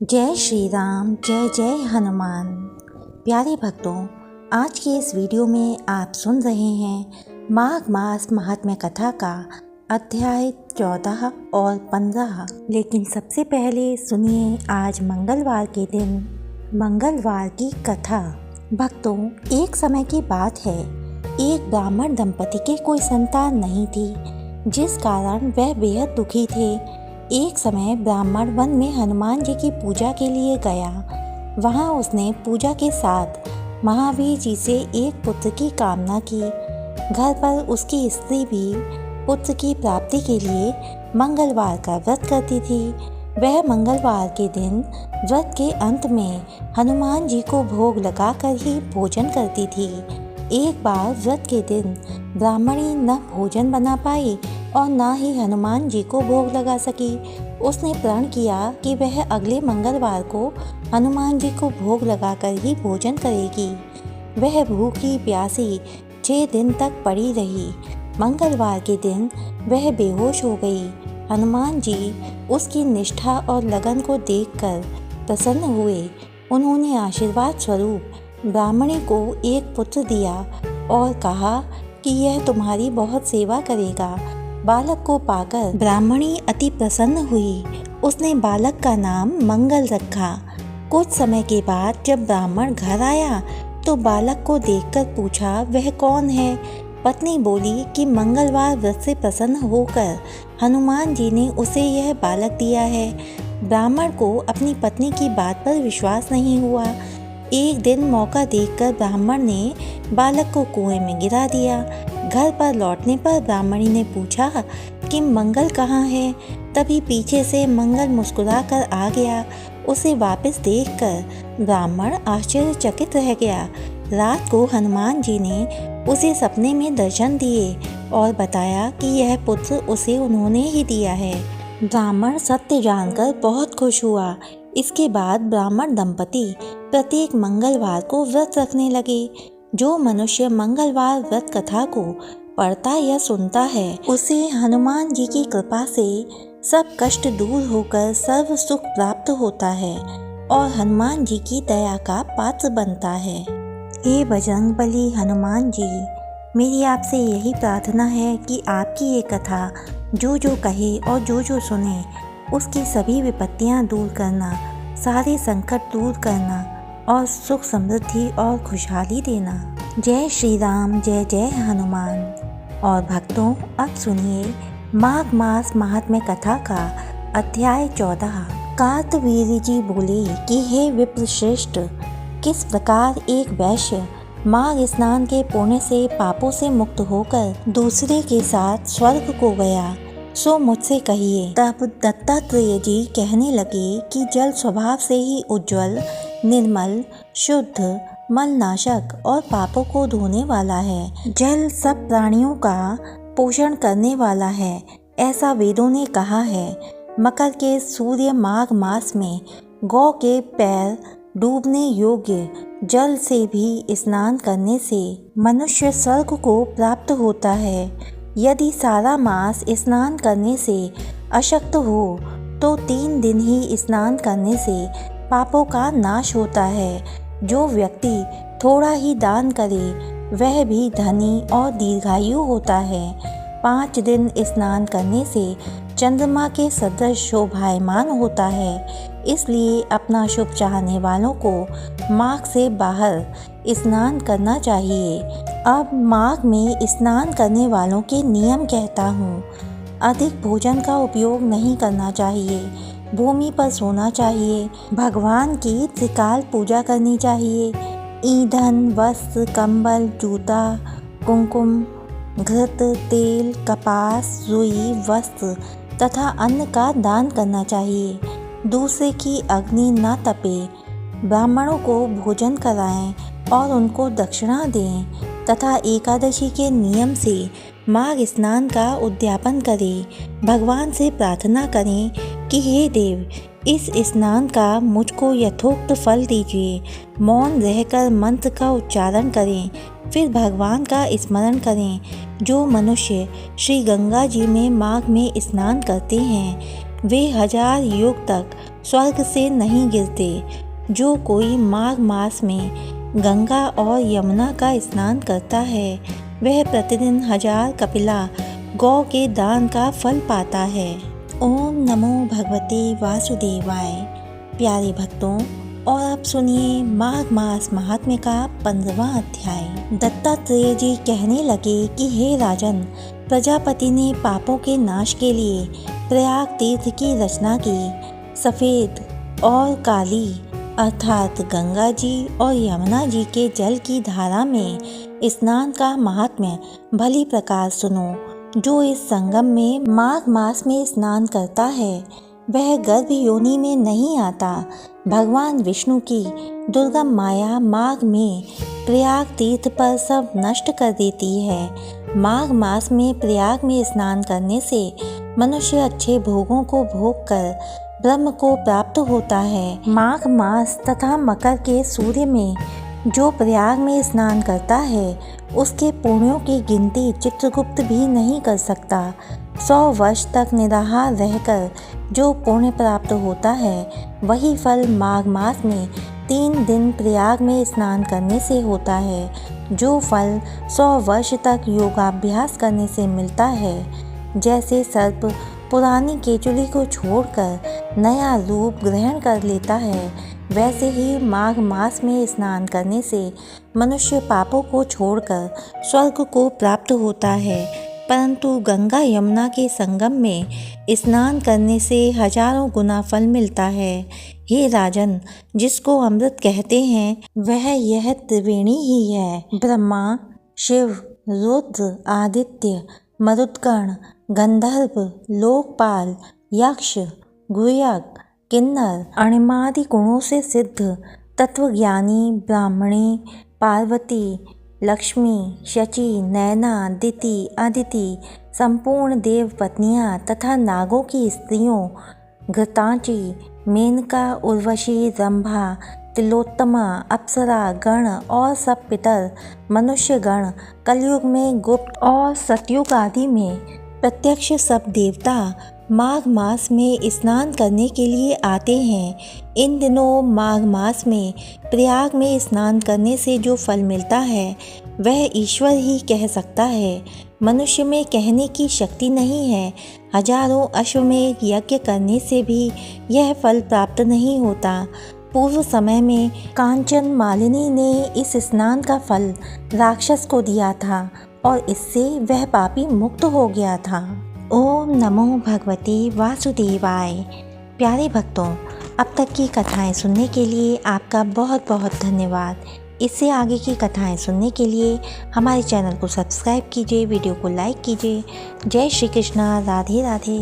जय श्री राम, जय जय हनुमान। प्यारे भक्तों, आज के इस वीडियो में आप सुन रहे हैं माघ मास महात्म्य कथा का अध्याय 14 और 15। लेकिन सबसे पहले सुनिए आज मंगलवार के दिन मंगलवार की कथा। भक्तों, एक समय की बात है, एक ब्राह्मण दंपति के कोई संतान नहीं थी, जिस कारण वह बेहद दुखी थे। एक समय ब्राह्मण वन में हनुमान जी की पूजा के लिए गया। वहाँ उसने पूजा के साथ महावीर जी से एक पुत्र की कामना की। घर पर उसकी स्त्री भी पुत्र की प्राप्ति के लिए मंगलवार का व्रत करती थी। वह मंगलवार के दिन व्रत के अंत में हनुमान जी को भोग लगाकर ही भोजन करती थी। एक बार व्रत के दिन ब्राह्मणी न भोजन बना पाई और न ही हनुमान जी को भोग लगा सकी। उसने प्रण किया कि वह अगले मंगलवार को हनुमान जी को भोग लगाकर ही भोजन करेगी। वह भूखी प्यासी 6 दिन तक पड़ी रही। मंगलवार के दिन वह बेहोश हो गई। हनुमान जी उसकी निष्ठा और लगन को देखकर प्रसन्न हुए। उन्होंने आशीर्वाद स्वरूप ब्राह्मणी को एक पुत्र दिया और कहा कि यह तुम्हारी बहुत सेवा करेगा। बालक को पाकर ब्राह्मणी अति प्रसन्न हुई। उसने बालक का नाम मंगल रखा। कुछ समय के बाद जब ब्राह्मण घर आया तो बालक को देखकर पूछा, वह कौन है? पत्नी बोली कि मंगलवार व्रत से प्रसन्न होकर हनुमान जी ने उसे यह बालक दिया है। ब्राह्मण को अपनी पत्नी की बात पर विश्वास नहीं हुआ। एक दिन मौका देखकर ब्राह्मण ने बालक को कुएं में गिरा दिया। घर पर लौटने पर ब्राह्मणी ने पूछा कि मंगल कहाँ है? तभी पीछे से मंगल मुस्कुराकर आ गया। उसे वापस देखकर ब्राह्मण आश्चर्यचकित रह गया। रात को हनुमान जी ने उसे सपने में दर्शन दिए और बताया कि यह पुत्र उसे उन्होंने ही दिया है। ब्राह्मण सत्य जानकर बहुत खुश हुआ। इसके बाद ब्राह्मण दंपति प्रत्येक मंगलवार को व्रत रखने लगे। जो मनुष्य मंगलवार व्रत कथा को पढ़ता या सुनता है, उसे हनुमान जी की कृपा से सब कष्ट दूर होकर सर्व सुख प्राप्त होता है और हनुमान जी की दया का पात्र बनता है। हे बजरंगबली हनुमान जी, मेरी आपसे यही प्रार्थना है कि आपकी ये कथा जो जो कहे और जो जो सुने, उसकी सभी विपत्तियां दूर करना, सारे संकट दूर करना और सुख समृद्धि और खुशहाली देना। जय श्री राम, जय जय हनुमान। और भक्तों, अब सुनिए माघ मास महात्म्य कथा का अध्याय 14। कार्तवीर्य जी बोले कि हे विप्रश्रेष्ठ, किस प्रकार एक वैश्य माघ स्नान के पुण्य से पापों से मुक्त होकर दूसरे के साथ स्वर्ग को गया, सो मुझसे कहिए। तब दत्तात्रेय जी कहने लगे कि जल स्वभाव से ही उज्ज्वल, निर्मल, शुद्ध, मलनाशक और पापों को धोने वाला है। जल सब प्राणियों का पोषण करने वाला है, ऐसा वेदों ने कहा है। मकर के सूर्य माघ मास में गौ के पैर डूबने योग्य जल से भी स्नान करने से मनुष्य स्वर्ग को प्राप्त होता है। यदि सारा मास स्नान करने से अशक्त हो तो 3 दिन ही स्नान करने से पापों का नाश होता है। जो व्यक्ति थोड़ा ही दान करे वह भी धनी और दीर्घायु होता है। 5 दिन स्नान करने से चंद्रमा के सदृश शोभायमान होता है। इसलिए अपना शुभ चाहने वालों को माघ से बाहर स्नान करना चाहिए। अब माघ में स्नान करने वालों के नियम कहता हूँ। अधिक भोजन का उपयोग नहीं करना चाहिए। भूमि पर सोना चाहिए। भगवान की त्रिकाल पूजा करनी चाहिए। ईंधन, वस्त्र, कंबल, जूता, कुमकुम, घृत, तेल, कपास, रुई, वस्त्र तथा अन्न का दान करना चाहिए। दूसरे की अग्नि न तपे। ब्राह्मणों को भोजन कराएं और उनको दक्षिणा दें तथा एकादशी के नियम से माघ स्नान का उद्यापन करें। भगवान से प्रार्थना करें कि हे देव, इस स्नान का मुझको यथोक्त फल दीजिए। मौन रहकर मंत्र का उच्चारण करें, फिर भगवान का स्मरण करें। जो मनुष्य श्री गंगा जी में माघ में स्नान करते हैं वे 1000 युग तक स्वर्ग से नहीं गिरते। जो कोई माघ मास में गंगा और यमुना का स्नान करता है वह प्रतिदिन 1000 कपिला गौ के दान का फल पाता है। ओम नमो भगवते वासुदेवाय। प्यारे भक्तों, और अब सुनिए माघ मास महात्म्य का 15वां अध्याय। दत्तात्रेय जी कहने लगे कि हे राजन, प्रजापति ने पापों के नाश के लिए प्रयाग तीर्थ की रचना की। सफ़ेद और काली अर्थात गंगा जी और यमुना जी के जल की धारा में स्नान का महात्म्य भली प्रकार सुनो। जो इस संगम में माघ मास में स्नान करता है वह गर्भ योनि में नहीं आता। भगवान विष्णु की दुर्गम माया माघ में प्रयाग तीर्थ पर सब नष्ट कर देती है। माघ मास में प्रयाग में स्नान करने से मनुष्य अच्छे भोगों को भोग कर ब्रह्म को प्राप्त होता है। माघ मास तथा मकर के सूर्य में जो प्रयाग में स्नान करता है उसके पुण्यों की गिनती चित्रगुप्त भी नहीं कर सकता। 100 वर्ष तक निराहार रहकर जो पुण्य प्राप्त होता है वही फल माघ मास में 3 दिन प्रयाग में स्नान करने से होता है। जो फल 100 वर्ष तक योगाभ्यास करने से मिलता है, जैसे सर्प पुरानी केचुली को छोड़कर नया रूप ग्रहण कर लेता है, वैसे ही माघ मास में स्नान करने से मनुष्य पापों को छोड़कर स्वर्ग को प्राप्त होता है। परंतु गंगा यमुना के संगम में स्नान करने से हजारों गुना फल मिलता है। हे राजन, जिसको अमृत कहते हैं वह यह त्रिवेणी ही है। ब्रह्मा, शिव, रुद्र, आदित्य, मरुद्गण, गंधर्व, लोकपाल, यक्ष, गुहयक, किन्नर, अणिमादि गुणों से सिद्ध तत्वज्ञानी ब्राह्मणी, पार्वती, लक्ष्मी, शची, नैना, दिति, अदिति, संपूर्ण देव पत्नियां तथा नागों की स्त्रियों घृतांची, मेनका, उर्वशी, रंभा, तिलोत्तमा, अप्सरा गण और सब पितर मनुष्य गण, कलयुग में गुप्त और सतयुग आदि में प्रत्यक्ष सब देवता माघ मास में स्नान करने के लिए आते हैं। इन दिनों माघ मास में प्रयाग में स्नान करने से जो फल मिलता है वह ईश्वर ही कह सकता है। मनुष्य में कहने की शक्ति नहीं है। हजारों अश्वमेध यज्ञ करने से भी यह फल प्राप्त नहीं होता। पूर्व समय में कांचन मालिनी ने इस स्नान का फल राक्षस को दिया था और इससे वह पापी मुक्त हो गया था। ओम नमो भगवते वासुदेवाय। प्यारे भक्तों, अब तक की कथाएं सुनने के लिए आपका बहुत बहुत धन्यवाद। इससे आगे की कथाएं सुनने के लिए हमारे चैनल को सब्सक्राइब कीजिए, वीडियो को लाइक कीजिए। जय श्री कृष्णा, राधे राधे।